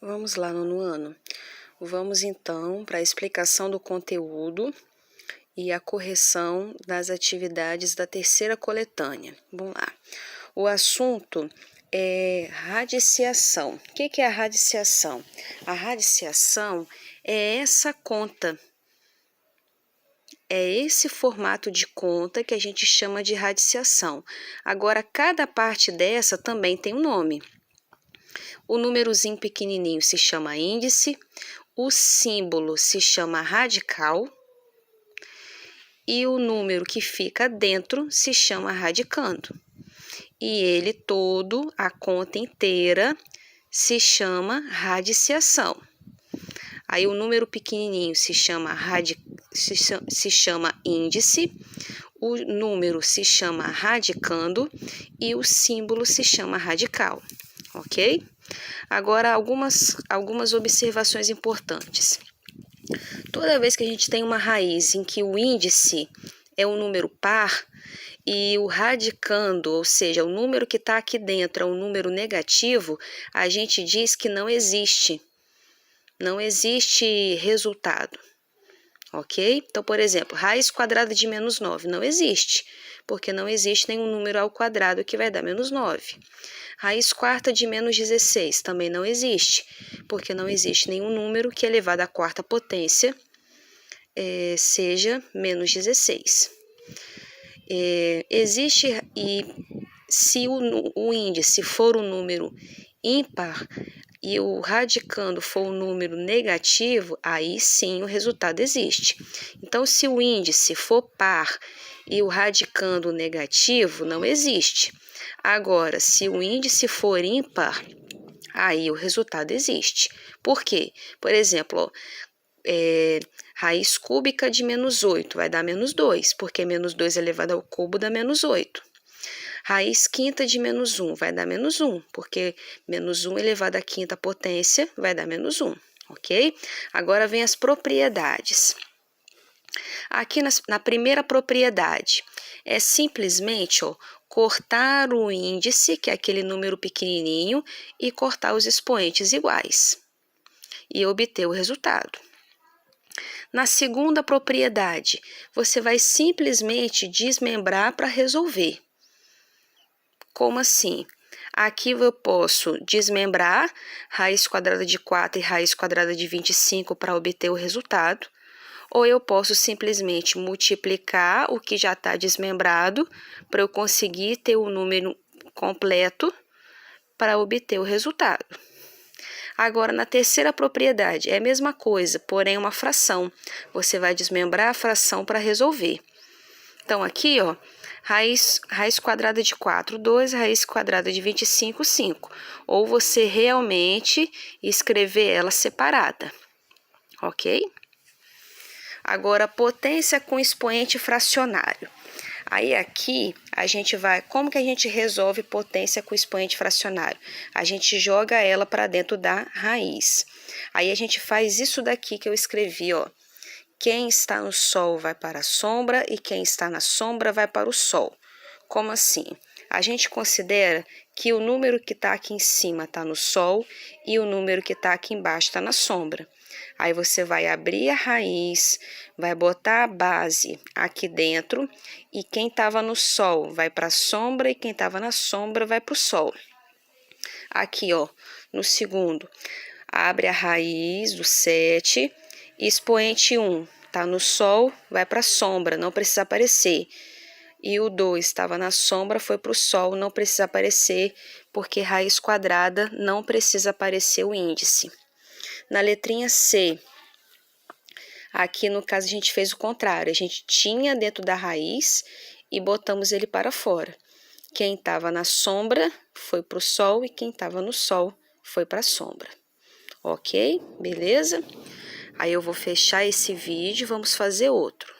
Vamos lá, nono ano. Vamos então para a explicação do conteúdo e a correção das atividades da terceira coletânea. Vamos lá. O assunto é radiciação. O que é a radiciação? A radiciação é essa conta. É esse formato de conta que a gente chama de radiciação. Agora, cada parte dessa também tem um nome. O númerozinho pequenininho se chama índice, o símbolo se chama radical e o número que fica dentro se chama radicando. E ele todo, a conta inteira, se chama radiciação. Aí o número pequenininho se chama índice, o número se chama radicando e o símbolo se chama radical, ok? Agora, algumas observações importantes. Toda vez que a gente tem uma raiz em que o índice é um número par e o radicando, ou seja, o número que está aqui dentro é um número negativo, a gente diz que não existe resultado, ok? Então, por exemplo, raiz quadrada de menos 9 não existe, porque não existe nenhum número ao quadrado que vai dar menos 9. Raiz quarta de menos 16 também não existe, porque não existe nenhum número que elevado à quarta potência seja menos 16. E se o índice for um número ímpar e o radicando for um número negativo, aí sim o resultado existe. Então, se o índice for par e o radicando negativo, não existe. Agora, se o índice for ímpar, aí o resultado existe. Por quê? Por exemplo, raiz cúbica de menos 8 vai dar menos 2, porque menos 2 elevado ao cubo dá menos 8. Raiz quinta de menos 1 vai dar menos 1, porque menos 1 elevado à quinta potência vai dar menos 1, ok? Agora vem as propriedades. Aqui na primeira propriedade, é simplesmente cortar o índice, que é aquele número pequenininho, e cortar os expoentes iguais, e obter o resultado. Na segunda propriedade, você vai simplesmente desmembrar para resolver. Como assim? Aqui eu posso desmembrar raiz quadrada de 4 e raiz quadrada de 25 para obter o resultado, ou eu posso simplesmente multiplicar o que já está desmembrado para eu conseguir ter o número completo para obter o resultado. Agora, na terceira propriedade, é a mesma coisa, porém uma fração. Você vai desmembrar a fração para resolver. Então, aqui, raiz quadrada de 4, 2, raiz quadrada de 25, 5. Ou você realmente escrever ela separada, ok? Agora, potência com expoente fracionário. Aí aqui a gente vai, como que a gente resolve potência com expoente fracionário? A gente joga ela para dentro da raiz. Aí a gente faz isso daqui que eu escrevi, Quem está no sol vai para a sombra e quem está na sombra vai para o sol. Como assim? A gente considera que o número que está aqui em cima está no sol e o número que está aqui embaixo está na sombra. Aí você vai abrir a raiz, vai botar a base aqui dentro e quem estava no sol vai para a sombra e quem estava na sombra vai para o sol. Aqui, no segundo, abre a raiz do 7, expoente 1 está no sol, vai para a sombra, não precisa aparecer. E o 2 estava na sombra, foi para o sol, não precisa aparecer, porque raiz quadrada não precisa aparecer o índice. Na letrinha C, aqui no caso a gente fez o contrário, a gente tinha dentro da raiz e botamos ele para fora. Quem estava na sombra foi para o sol e quem estava no sol foi para a sombra. Ok? Beleza? Aí eu vou fechar esse vídeo e vamos fazer outro.